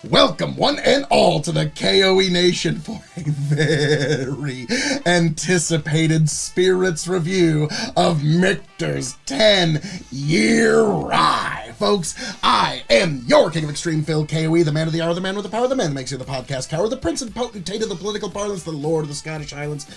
Welcome, one and all, to the K.O.E. Nation for a very anticipated Spirits review of Michter's 10-Year RYE. Folks, I am your King of Extreme Phil, K.O.E., the man of the hour, the man with the power, the man that makes you the podcast cower, the prince and potentate of the political parlance, the lord of the Scottish Highlands.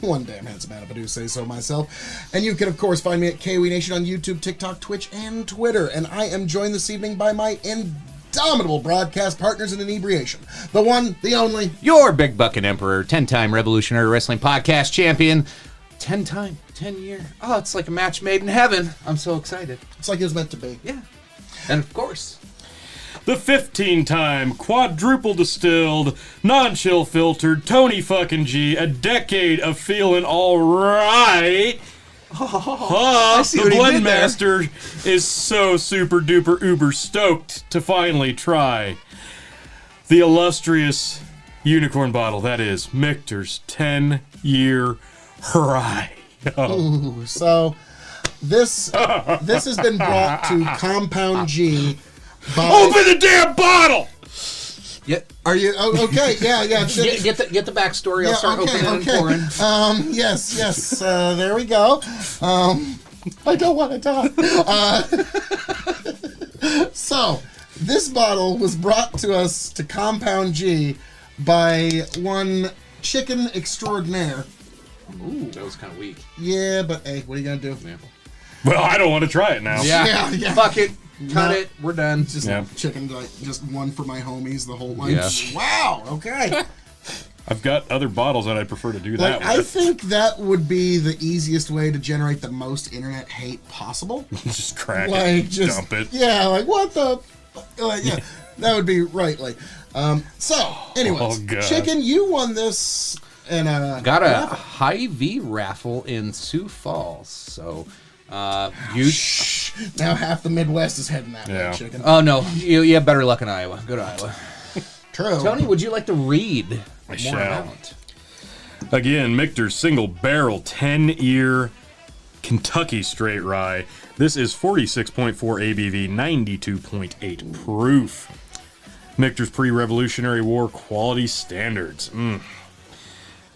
One damn handsome man if I do say so myself. And you can, of course, find me at K.O.E. Nation on YouTube, TikTok, Twitch, and Twitter. And I am joined this evening by my indomitable broadcast partners in inebriation. The one, the only, your big bucket emperor, 10-time Revolutionary Wrestling Podcast champion, 10-time, 10-year. Oh, it's like a match made in heaven. I'm so excited. It's like it was meant to be. Yeah. And of course, the 15-time quadruple distilled, non-chill filtered Tony fucking G, a decade of feeling all right. The Blend Master is so super duper uber stoked to finally try the illustrious unicorn bottle that is Michter's 10-Year RYE. Ooh, so this has been brought to Compound G by... Open the damn bottle! yeah. Are you... Oh, okay, yeah. Get the backstory. I'll start opening and pouring. Yes. There we go. I don't want to talk. So, this bottle was brought to us to Compound G by one chicken extraordinaire. Ooh, that was kind of weak. Yeah, but hey, what are you going to do? Yeah. Well, I don't want to try it now. Yeah. Fuck it. Cut No. it. We're done. Just chicken, like, just one for my homies, the whole line. Yeah. Wow, okay. I've got other bottles that I'd prefer to do Like, that I with. think that would be the easiest way to generate the most internet hate possible. Just crack Like, it, just dump it. Yeah, like what the? Like, yeah, that would be right. Like, so, anyways, Oh, God. chicken, you won this in a Got a raffle. Hy-Vee raffle in Sioux Falls. So, you. Shh. Now half the Midwest is heading that Yeah. way. Chicken. Oh no, you have better luck in Iowa. Go to Iowa. True. Tony, would you like to read more shall. about? Again, Michter's single barrel 10-year Kentucky straight rye. This is 46.4 ABV, 92.8 proof. Michter's pre-Revolutionary War quality standards.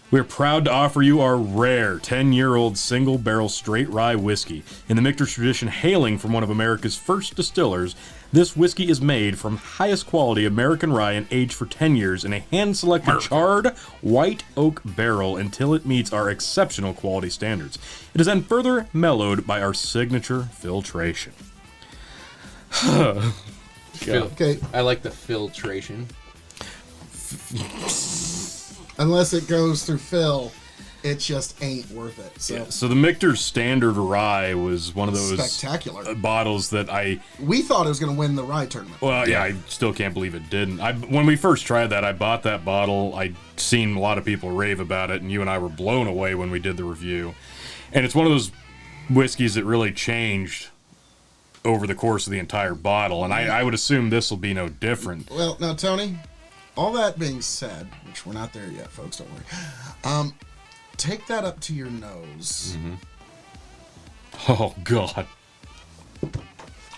We're proud to offer you our rare 10-year-old single barrel straight rye whiskey. In the Michter's tradition, hailing from one of America's first distillers, this whiskey is made from highest quality American rye and aged for 10 years in a hand-selected charred white oak barrel until it meets our exceptional quality standards. It is then further mellowed by our signature filtration. Okay. I like the filtration. Unless it goes through Phil, it just ain't worth it. So Yeah, so the Michter's Standard Rye was one of those spectacular. bottles that We thought it was going to win the rye tournament. well, yeah, I still can't believe it didn't. When we first tried that, I bought that bottle. I'd seen a lot of people rave about it, and you and I were blown away when we did the review. And it's one of those whiskeys that really changed over the course of the entire bottle, and I would assume this will be no different. Well, now, Tony, all that being said, which we're not there yet, folks, don't worry. Take that up to your nose. Oh, God.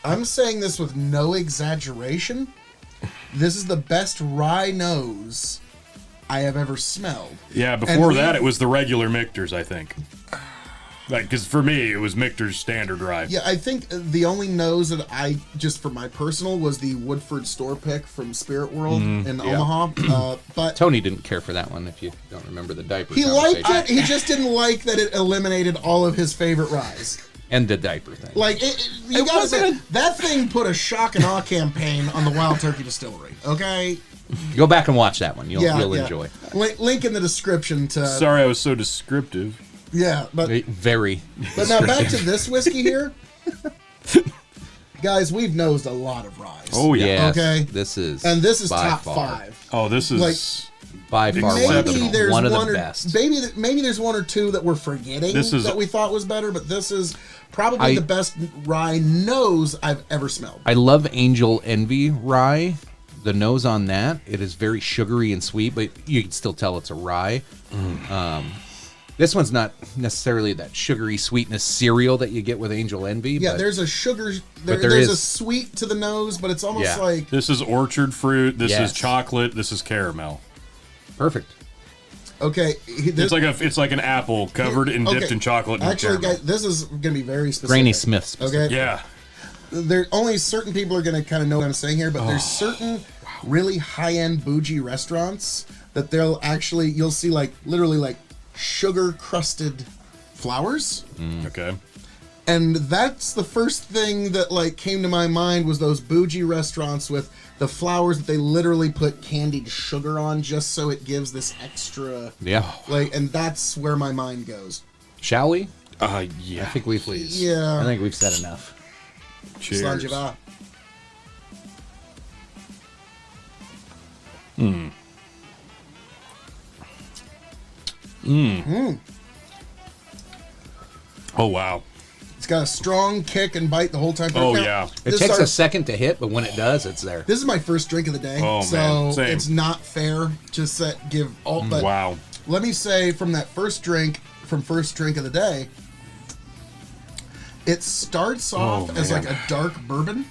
I'm saying this with no exaggeration. This is the best rye nose I have ever smelled. Yeah, before that, it was the regular Michter's, I think. Like, because for me, it was Michter's Standard Rye. Yeah, I think the only nose that I, just for my personal, was the Woodford store pick from Spirit World in Omaha. But Tony didn't care for that one. If you don't remember the diaper, he liked conversation. it. He just didn't like that it eliminated all of his favorite ryes. And the diaper thing. Like, you gotta say, that thing put a shock and awe campaign on the Wild Turkey Distillery, okay? Go back and watch that one. You'll Yeah. enjoy. Link in the description to... Sorry I was so descriptive. Yeah, but Very. But now back to this whiskey here. Guys, we've nosed a lot of ryes. Oh, yeah. Yes, Okay. This is. And this is by top far, 5. Oh, this is... Like, By far Maybe there's one of one the or best. maybe there's one or two that we're forgetting that we thought was better, but this is probably the best rye nose I've ever smelled. I love Angel Envy rye. The nose on that, it is very sugary and sweet, but you can still tell it's a rye. This one's not necessarily that sugary sweetness cereal that you get with Angel Envy. Yeah, but there's a sugar. there There's is- a sweet to the nose, but it's almost Yeah. like This is orchard fruit. This Yes. is chocolate. This is caramel. perfect. okay. It's like an apple covered and dipped in chocolate and Actually, caramel. guys, this is going to be very specific. Granny Smith. Okay. Yeah. There only certain people are going to kind of know what I'm saying here, but there's certain really high-end bougie restaurants that you'll see like literally like sugar crusted flowers. Okay. And that's the first thing that like came to my mind was those bougie restaurants with the flowers that they literally put candied sugar on just so it gives this extra Yeah. and that's where my mind goes. Shall we? Yeah. I think we please. Yeah. I think we've said enough. Cheers. Slanjiva. Oh wow. It's got a strong kick and bite the whole time. Oh, Now, yeah. It this takes is our- a second to hit, but when it does, it's there. This is my first drink of the day, Oh, so man. Same. it's not fair to give all. But Wow. let me say, from first drink of the day, it starts off as man. like a dark bourbon,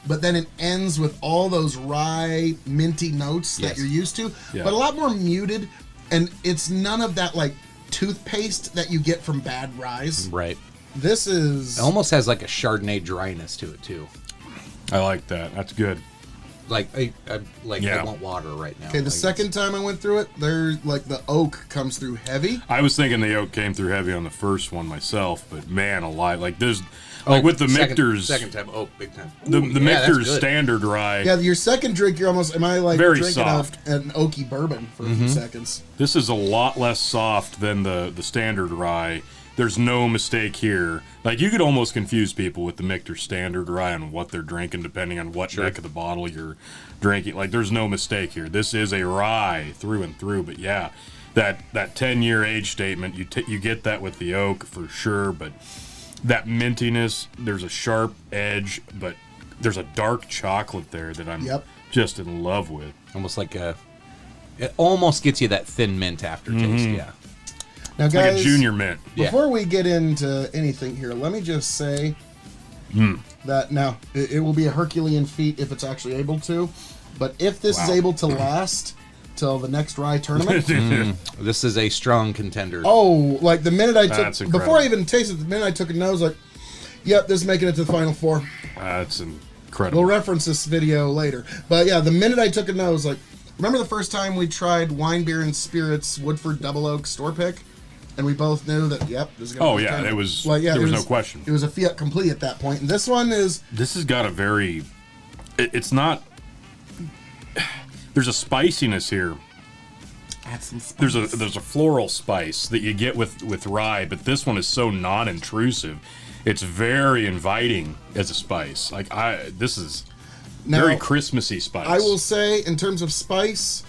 but then it ends with all those rye, minty notes that Yes. you're used to, Yeah. but a lot more muted, and it's none of that like toothpaste that you get from bad ryes. Right. This is It almost has like a Chardonnay dryness to it too. I like that. That's good. Like I Yeah. want water right now. okay. The Like, second time I went through it, there's like the oak comes through heavy. I was thinking the oak came through heavy on the first one myself, but man alive, like there's like with the Michter's second time, big time. the Ooh, yeah, that's Michter's good. standard rye. Yeah, your second drink, you're almost. Am I like Very drinking soft. an oaky bourbon for a few seconds? This is a lot less soft than the standard rye. There's no mistake here. Like you could almost confuse people with the Michter standard rye on what they're drinking, depending on what neck of the bottle you're drinking. Like there's no mistake here. This is a rye through and through. But yeah, that 10-year age statement, you get that with the oak for sure. But that mintiness, there's a sharp edge, but there's a dark chocolate there that I'm just in love with. Almost like it almost gets you that thin mint aftertaste. Yeah. Now, Like guys, a junior mint. before we get into anything here, let me just say that now it will be a Herculean feat if it's actually able to. But if this is Wow. able to last till the next rye tournament, This is a strong contender. like the minute I That's took incredible. before I even tasted it, the minute I took a nose, like, yep, this is making it to the final four. That's incredible. We'll reference this video later. But yeah, the minute I took a nose, like, remember the first time we tried Wine, Beer, and Spirits Woodford Double Oak Store Pick? And we both knew that, yep, this is going to Oh, be yeah, kind of- it was- like, yeah, there it was no question. It was a Fiat Complete at that point. And this one is, This has got a very. It's not. There's a spiciness here. add some spice. There's a floral spice that you get with rye, but this one is so non-intrusive. It's very inviting as a spice. Like this is Now, very Christmassy spice. I will say, in terms of spice,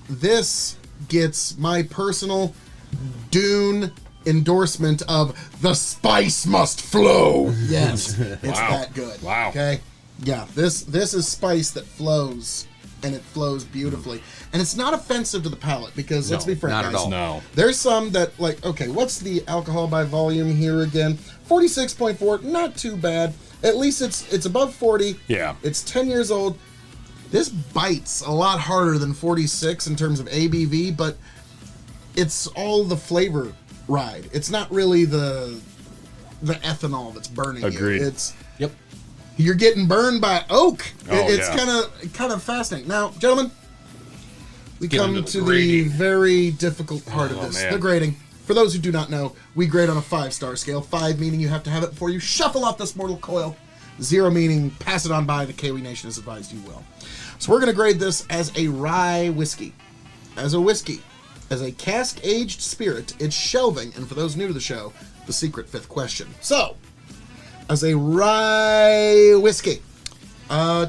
this gets my personal Dune endorsement of the spice must flow. Yes, it's Wow. that good. Wow. Okay. Yeah, this is spice that flows, and it flows beautifully, and it's not offensive to the palate because let's No, be frank, not at guys. all. No. There's some that like, okay, what's the alcohol by volume here again? 46.4, not too bad. At least it's above 40. Yeah. It's 10 years old. This bites a lot harder than 46 in terms of ABV, but it's all the flavor ride. It's not really the ethanol that's burning Agreed. you. It's Yep. you're getting burned by oak. Oh, It's yeah. kind of fascinating. Now, gentlemen, we Get come into to the the grading. very difficult part of Oh, this, man. the grading. For those who do not know, we grade on a 5-star scale. 5 meaning you have to have it before you shuffle off this mortal coil. 0 meaning pass it on by. The K.O.E Nation has advised you will. So we're going to grade this as a rye whiskey. As a whiskey. As a cask-aged spirit, it's shelving. And for those new to the show, the secret 5th question. So, as a rye whiskey.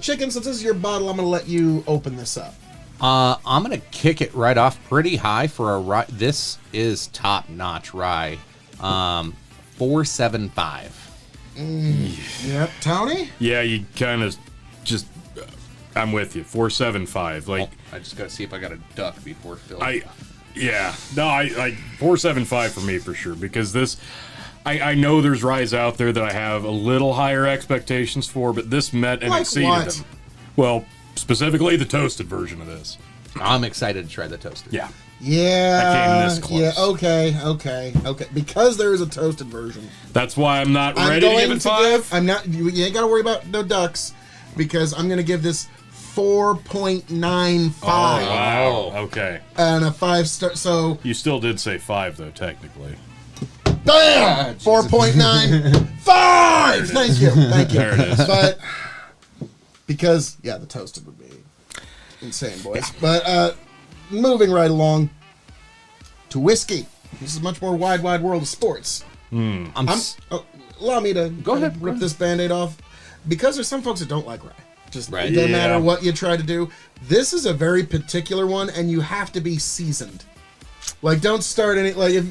Chicken, since this is your bottle, I'm going to let you open this up. I'm gonna kick it right off pretty high for a rye. This is top notch rye. 4.75. Yep. Tony? Yeah, you kind of just. I'm with you. 4.75. Like I just gotta see if I got a duck before filling. Yeah. No, I 4.75 for me for sure, because this, I know there's ryes out there that I have a little higher expectations for, but this met and Like exceeded what? them. Well, specifically the toasted version of this. I'm excited to try the toasted. Yeah. Yeah. I came this close. Yeah. Okay. Because there is a toasted version. That's why I'm not I'm ready to going give it 5. I'm not. You ain't got to worry about no ducks, because I'm going to give this 4.95 Wow. Okay. and a 5-star. So You still did say 5 though, technically. bam, 4.95. Thank you. There it is. But because the toasted would be insane, boys. But moving right along to whiskey. This is a much more wide world of sports. Allow me to Go ahead. rip this Band-Aid off, because there's some folks that don't like rye. Just Right. it doesn't Yeah. matter what you try to do. This is a very particular one, and you have to be seasoned. Like, don't start any if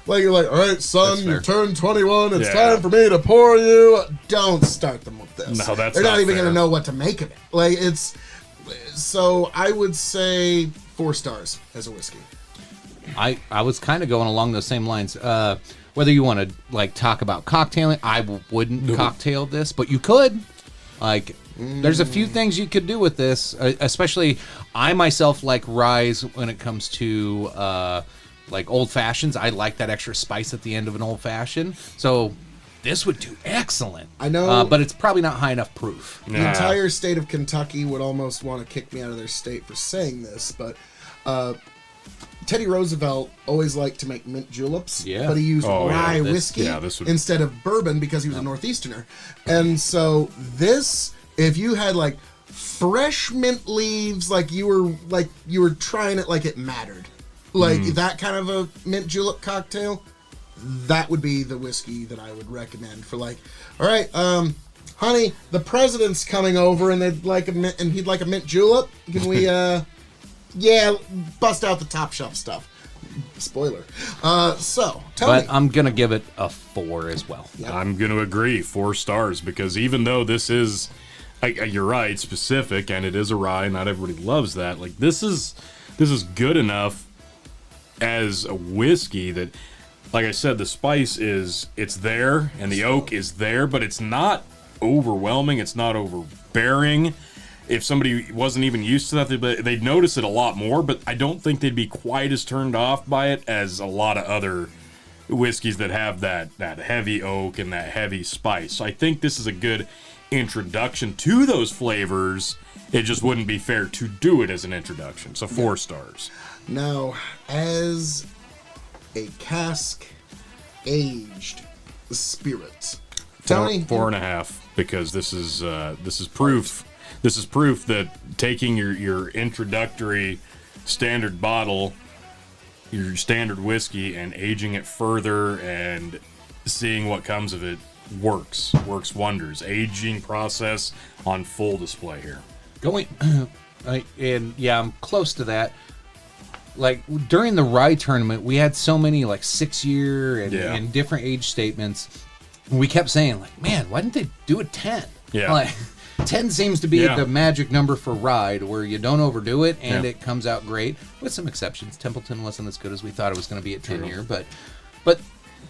you're like, all right, son, you turned 21. It's Yeah. time for me to pour you. Don't start them with this. No, that's They're not not even fair. going to know what to make of it. Like, it's so I would say 4 stars as a whiskey. I was kind of going along those same lines. Whether you want to like talk about cocktailing, I wouldn't cocktail this, but you could. Like, there's a few things you could do with this, especially I myself like ryes when it comes to like old fashions. I like that extra spice at the end of an old fashioned, so this would do excellent. I know, but it's probably not high enough proof. The entire state of Kentucky would almost want to kick me out of their state for saying this, but Teddy Roosevelt always liked to make mint juleps, but he used rye whiskey instead of bourbon because he was a Northeasterner. And so this, if you had like fresh mint leaves, like you were trying it like it mattered, like that kind of a mint julep cocktail, that would be the whiskey that I would recommend for like, all right, honey, the president's coming over and they'd like he'd like a mint julep. Can we bust out the top shelf stuff. Spoiler. So tell me. But I'm gonna give it a 4 as well. Yep. I'm going to agree, 4 stars, because even though this is, you're right, specific, and it is a rye, not everybody loves that. Like, this is good enough as a whiskey that, like I said, the spice it's there, and the oak is there, but it's not overwhelming. It's not overbearing. If somebody wasn't even used to that, they'd notice it a lot more, but I don't think they'd be quite as turned off by it as a lot of other whiskeys that have that heavy oak and that heavy spice. So I think this is a good introduction to those flavors. It just wouldn't be fair to do it as an introduction. So 4 stars. Now, as a cask-aged spirit, Tony, 4.5, because this is proof. This is proof that taking your introductory standard bottle, your standard whiskey, and aging it further and seeing what comes of it works wonders. Aging process on full display here. I'm close to that. Like during the rye tournament, we had so many like 6-year and different age statements. We kept saying like, man, why didn't they do a 10? Yeah. Like, 10 seems to be the magic number for rye, where you don't overdo it and it comes out great, with some exceptions. Templeton wasn't as good as we thought it was going to be at 10 year, but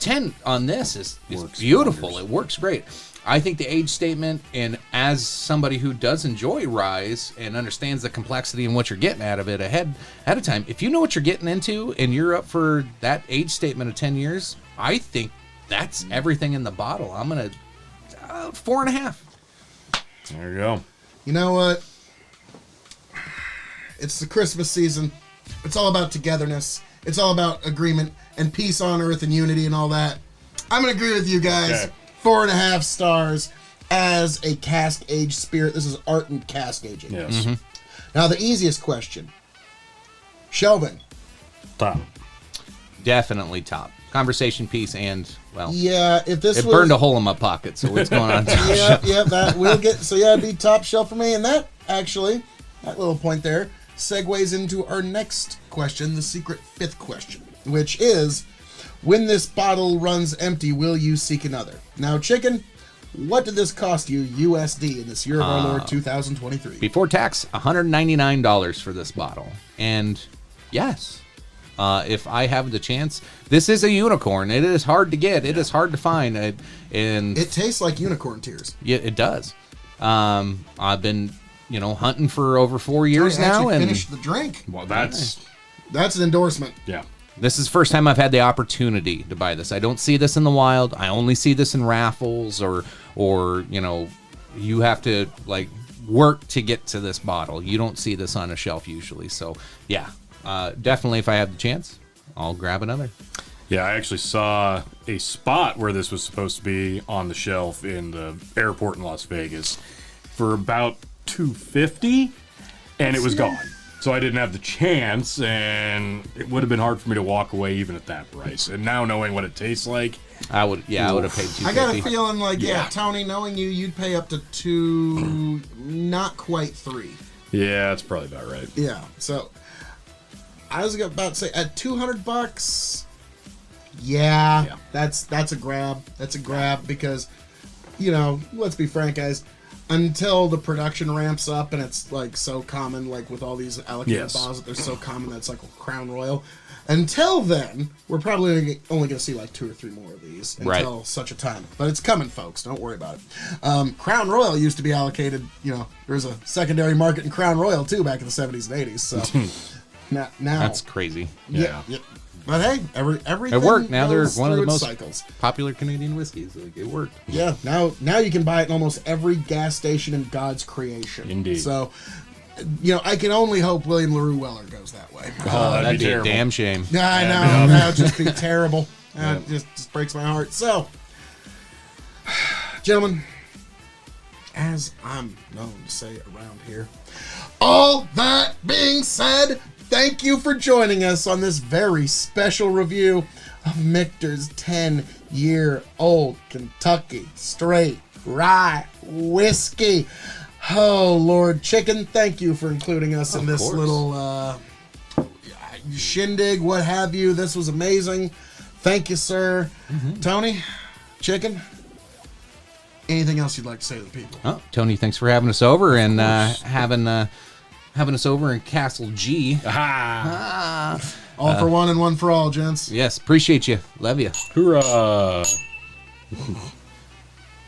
10 on this is beautiful. Wonders. It works great. I think the age statement, and as somebody who does enjoy ryes and understands the complexity and what you're getting out of it ahead of time, if you know what you're getting into and you're up for that age statement of 10 years, I think that's everything in the bottle. I'm going to 4.5. There you go. You know what? It's the Christmas season. It's all about togetherness. It's all about agreement and peace on earth and unity and all that. I'm going to agree with you guys. Okay. 4.5 stars as a cask-aged spirit. This is art and cask aging. Yes. Mm-hmm. Now, the easiest question. Shelving. Top. Definitely top. Conversation piece and, well, Yeah, if this it was... burned a hole in my pocket, so what's going on? that will get... So, yeah, it'd be top shelf for me. And that, actually, that little point there, segues into our next question, the secret 5th question, which is, when this bottle runs empty, will you seek another? Now, Chicken, what did this cost you USD in this year of our Lord 2023? Before tax, $199 for this bottle. And yes, If I have the chance, this is a unicorn. It is hard to get. It is hard to find. And it tastes like unicorn tears. Yeah, it does. I've been, hunting for over 4 years now, and finished the drink. Well, that's an endorsement. Yeah. This is the first time I've had the opportunity to buy this. I don't see this in the wild. I only see this in raffles or you have to work to get to this bottle. You don't see this on a shelf usually. So yeah, definitely if I have the chance, I'll grab another. Yeah, I actually saw a spot where this was supposed to be on the shelf in the airport in Las Vegas for about $250, and it was gone. So I didn't have the chance, and it would have been hard for me to walk away even at that price. And now knowing what it tastes like, I would have paid $250. I got a feeling Tony, knowing you'd pay up to $2, not quite $3. Yeah, that's probably about right. Yeah, so I was about to say at $200. Yeah, that's a grab. That's a grab because, let's be frank, guys. Until the production ramps up and it's so common, with all these allocated bottles that they're so common that's like Crown Royal. Until then, we're probably only going to see 2 or 3 more of these until such a time. But it's coming, folks. Don't worry about it. Crown Royal used to be allocated. There was a secondary market in Crown Royal too back in the 70s and 80s. So now that's crazy. Yeah. But hey, everything it worked. Now they're one of the most cycles. Popular Canadian whiskeys. It worked. Yeah. Now you can buy it in almost every gas station in God's creation. Indeed. So, I can only hope William LaRue Weller goes that way. That'd be a damn shame. Yeah, I know. That would just be terrible. It just breaks my heart. So, gentlemen, as I'm known to say around here, all that being said, thank you for joining us on this very special review of Michter's 10-year-old Kentucky Straight Rye Whiskey. Oh, Lord Chicken, thank you for including us in this little shindig, what have you. This was amazing. Thank you, sir. Mm-hmm. Tony, Chicken, anything else you'd like to say to the people? Oh, Tony, thanks for having us over and having us over in Castle G. All for one and one for all, gents. Yes, appreciate you. Love you. Hoorah!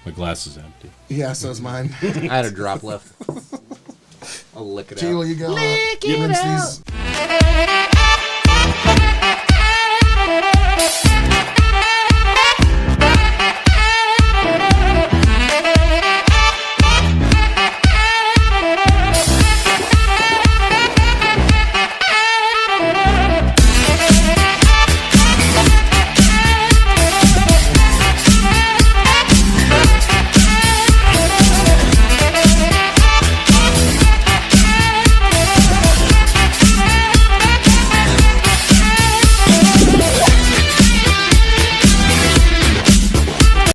My glass is empty. Yeah, so's mine. I had a drop left. I'll lick it out. Gee, will you go? Lick it out. These